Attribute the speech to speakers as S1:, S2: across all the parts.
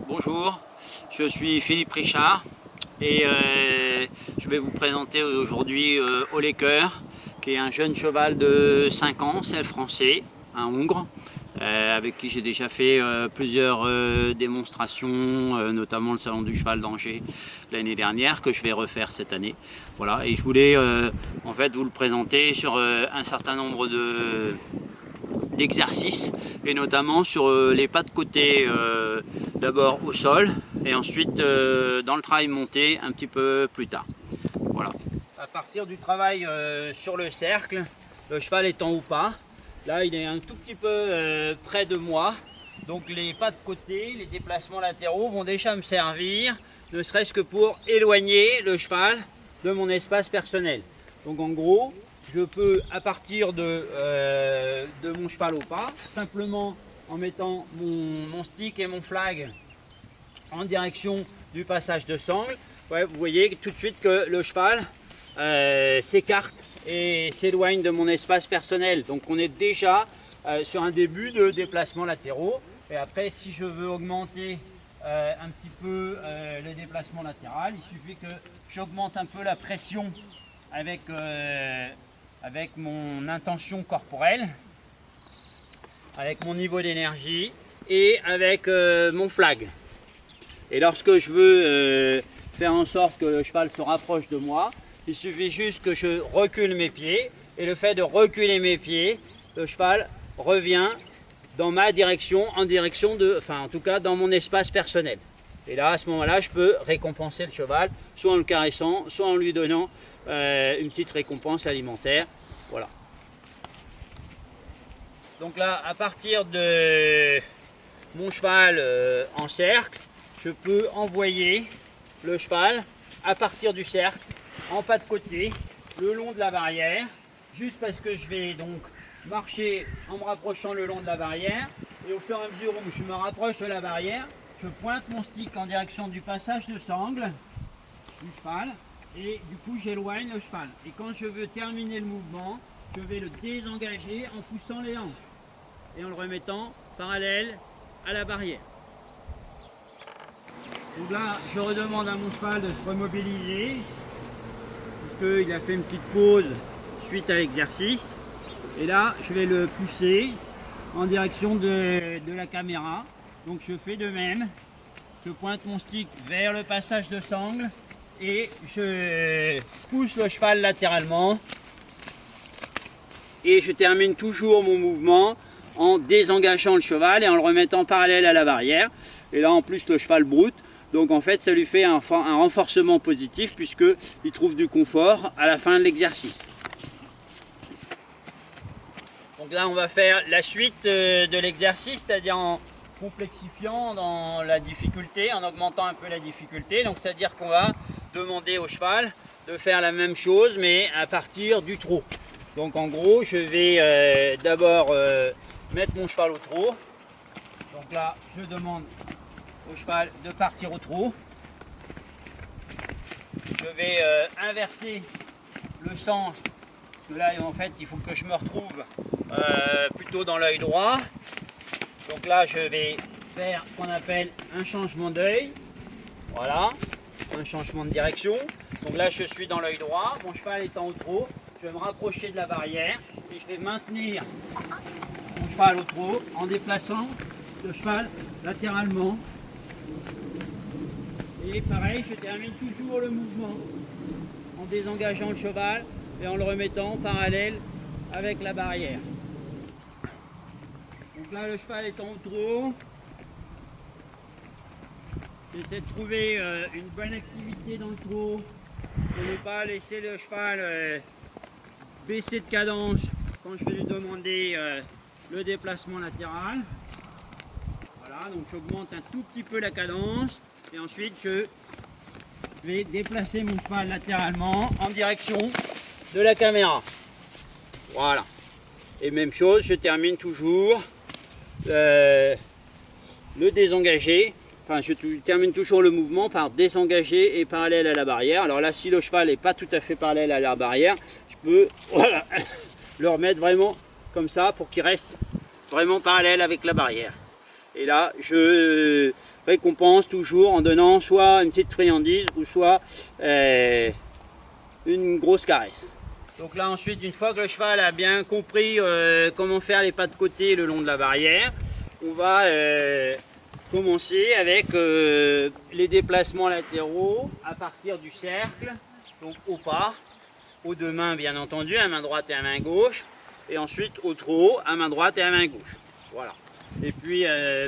S1: Bonjour, je suis Philippe Richard et je vais vous présenter aujourd'hui Ole Cœur, qui est un jeune cheval de 5 ans, c'est le français, un hongre, avec qui j'ai déjà fait plusieurs démonstrations, notamment le salon du cheval d'Angers l'année dernière, que je vais refaire cette année. Voilà, et je voulais en fait vous le présenter sur un certain nombre d'exercices, et notamment sur les pas de côté, d'abord au sol et ensuite dans le travail monté un petit peu plus tard. Voilà. À partir du travail sur le cercle, le cheval étant ou pas, là il est un tout petit peu près de moi, donc les pas de côté, les déplacements latéraux vont déjà me servir, ne serait-ce que pour éloigner le cheval de mon espace personnel. Donc en gros, je peux, à partir de mon cheval au pas, simplement en mettant mon stick et mon flag en direction du passage de sangle, ouais, vous voyez tout de suite que le cheval s'écarte et s'éloigne de mon espace personnel. Donc on est déjà sur un début de déplacement latéraux. Et après, si je veux augmenter un petit peu le déplacement latéral, il suffit que j'augmente un peu la pression avec mon intention corporelle, avec mon niveau d'énergie et avec mon flag. Et lorsque je veux faire en sorte que le cheval se rapproche de moi, il suffit juste que je recule mes pieds, et le fait de reculer mes pieds, le cheval revient dans ma direction, en tout cas dans mon espace personnel. Et là, à ce moment-là, je peux récompenser le cheval, soit en le caressant, soit en lui donnant une petite récompense alimentaire. Voilà. Donc là, à partir de mon cheval en cercle, je peux envoyer le cheval à partir du cercle, en pas de côté, le long de la barrière, juste parce que je vais donc marcher en me rapprochant le long de la barrière, et au fur et à mesure où je me rapproche de la barrière, je pointe mon stick en direction du passage de sangle du cheval, et du coup j'éloigne le cheval. Et quand je veux terminer le mouvement, je vais le désengager en poussant les hanches et en le remettant parallèle à la barrière. Donc là, je redemande à mon cheval de se remobiliser, puisqu'il a fait une petite pause suite à l'exercice. Et là, je vais le pousser en direction de la caméra. Donc je fais de même. Je pointe mon stick vers le passage de sangle et je pousse le cheval latéralement. Et je termine toujours mon mouvement en désengageant le cheval et en le remettant parallèle à la barrière. Et là, en plus, le cheval broute. Donc en fait, ça lui fait un renforcement positif, puisqu'il trouve du confort à la fin de l'exercice. Donc là, on va faire la suite de l'exercice, c'est-à-dire en complexifiant dans la difficulté, en augmentant un peu la difficulté. Donc c'est-à-dire qu'on va demander au cheval de faire la même chose, mais à partir du trot. Donc en gros, je vais d'abord mettre mon cheval au trot. Donc là, je demande au cheval de partir au trot. Je vais inverser le sens, parce que là en fait il faut que je me retrouve plutôt dans l'œil droit. Donc là je vais faire ce qu'on appelle un changement d'œil. Voilà, un changement de direction. Donc là je suis dans l'œil droit, mon cheval étant au trot, je vais me rapprocher de la barrière et je vais maintenir mon cheval au trot en déplaçant le cheval latéralement. Et pareil, je termine toujours le mouvement en désengageant le cheval et en le remettant parallèle avec la barrière. Donc là, le cheval étant au trot, j'essaie de trouver une bonne activité dans le trot pour ne pas laisser le cheval baisser de cadence quand je vais lui demander le déplacement latéral. Voilà, donc j'augmente un tout petit peu la cadence. Et ensuite, je vais déplacer mon cheval latéralement en direction de la caméra. Voilà. Et même chose, je termine toujours le désengager. Enfin, je termine toujours le mouvement par désengager et parallèle à la barrière. Alors là, si le cheval n'est pas tout à fait parallèle à la barrière, je peux voilà, le remettre vraiment comme ça pour qu'il reste vraiment parallèle avec la barrière. Et là, je récompense toujours en donnant soit une petite friandise ou soit une grosse caresse. Donc là ensuite, une fois que le cheval a bien compris comment faire les pas de côté le long de la barrière, on va commencer avec les déplacements latéraux à partir du cercle, donc au pas, aux deux mains bien entendu, à main droite et à main gauche, et ensuite au trot, à main droite et à main gauche. Voilà. Et puis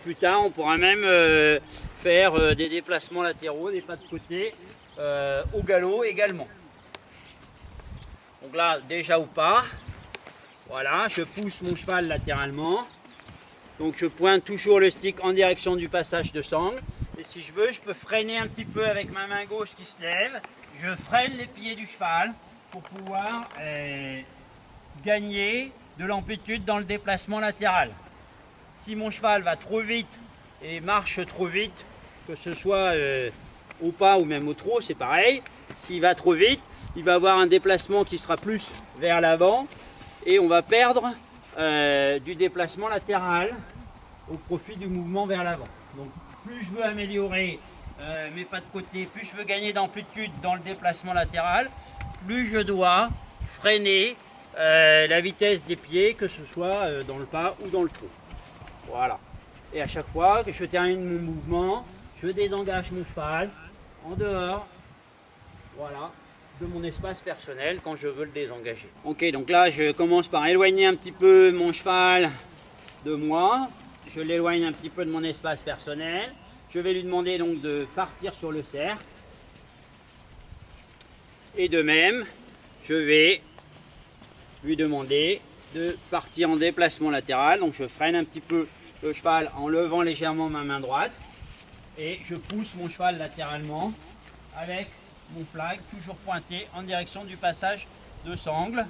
S1: plus tard, on pourra même faire des déplacements latéraux, des pas de côté, au galop également. Donc là, déjà au pas, voilà, je pousse mon cheval latéralement. Donc je pointe toujours le stick en direction du passage de sangle. Et si je veux, je peux freiner un petit peu avec ma main gauche qui se lève. Je freine les pieds du cheval pour pouvoir gagner de l'amplitude dans le déplacement latéral. Si mon cheval va trop vite et marche trop vite, que ce soit au pas ou même au trot, c'est pareil. S'il va trop vite, il va avoir un déplacement qui sera plus vers l'avant et on va perdre du déplacement latéral au profit du mouvement vers l'avant. Donc plus je veux améliorer mes pas de côté, plus je veux gagner d'amplitude dans le déplacement latéral, plus je dois freiner la vitesse des pieds, que ce soit dans le pas ou dans le trot. Voilà. Et à chaque fois que je termine mon mouvement, je désengage mon cheval en dehors, voilà, de mon espace personnel quand je veux le désengager. Ok, donc là je commence par éloigner un petit peu mon cheval de moi. Je l'éloigne un petit peu de mon espace personnel. Je vais lui demander donc de partir sur le cercle. Et de même, je vais lui demander de partir en déplacement latéral. Donc je freine un petit peu le cheval en levant légèrement ma main droite. Et je pousse mon cheval latéralement avec mon flag toujours pointé en direction du passage de sangle.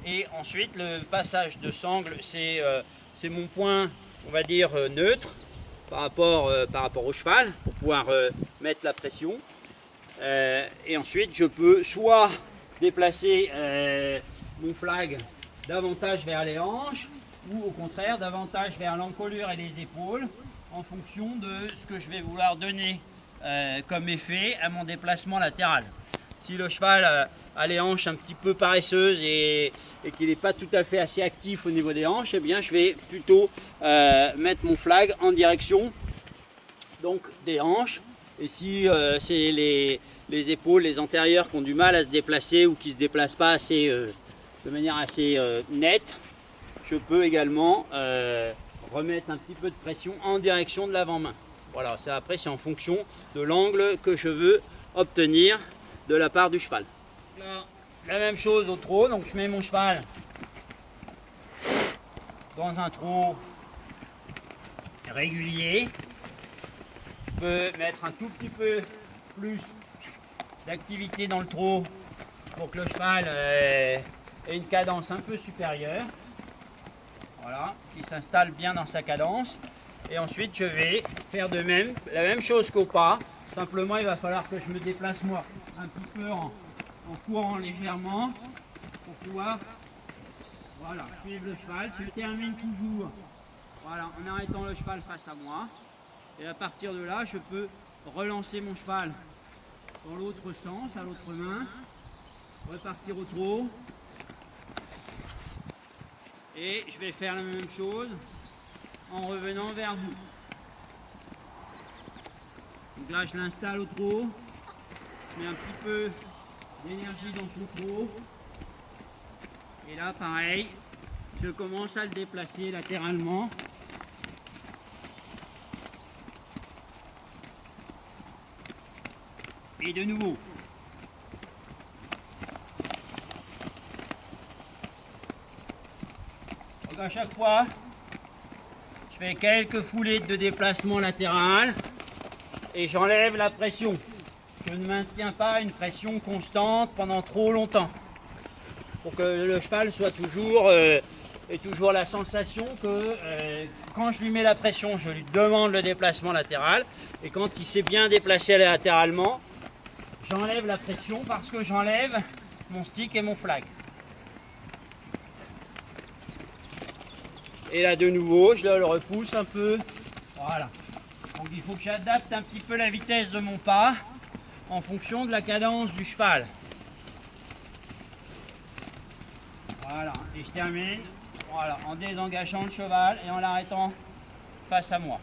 S1: Et ensuite le passage de sangle, c'est mon point, on va dire, neutre par rapport au cheval pour pouvoir mettre la pression. Et ensuite je peux soit déplacer mon flag davantage vers les hanches ou au contraire davantage vers l'encolure et les épaules en fonction de ce que je vais vouloir donner comme effet à mon déplacement latéral. Si le cheval a les hanches un petit peu paresseuses et qu'il n'est pas tout à fait assez actif au niveau des hanches, eh bien je vais plutôt mettre mon flag en direction donc des hanches. Et si c'est les épaules, les antérieures qui ont du mal à se déplacer ou qui ne se déplacent pas assez, de manière assez nette, je peux également remettre un petit peu de pression en direction de l'avant-main. Voilà, ça après c'est en fonction de l'angle que je veux obtenir de la part du cheval. Là, la même chose au trot, donc je mets mon cheval dans un trot régulier. Je peux mettre un tout petit peu plus d'activité dans le trot pour que le cheval ait une cadence un peu supérieure. Voilà, il s'installe bien dans sa cadence. Et ensuite je vais faire de même, la même chose qu'au pas. Simplement il va falloir que je me déplace moi un petit peu en courant légèrement pour pouvoir, voilà, suivre le cheval. Je termine toujours, voilà, en arrêtant le cheval face à moi. Et à partir de là, je peux relancer mon cheval dans l'autre sens, à l'autre main, repartir au trot. Et je vais faire la même chose en revenant vers vous. Donc là, je l'installe au trot. Je mets un petit peu d'énergie dans son trot. Et là, pareil, je commence à le déplacer latéralement. Et de nouveau. Donc à chaque fois, je fais quelques foulées de déplacement latéral et j'enlève la pression. Je ne maintiens pas une pression constante pendant trop longtemps. Pour que le cheval soit toujours, ait toujours la sensation que quand je lui mets la pression, je lui demande le déplacement latéral. Et quand il s'est bien déplacé latéralement, j'enlève la pression parce que j'enlève mon stick et mon flag. Et là de nouveau, je le repousse un peu Voilà. Donc il faut que j'adapte un petit peu la vitesse de mon pas en fonction de la cadence du cheval. Voilà, et je termine, voilà, en désengageant le cheval et en l'arrêtant face à moi.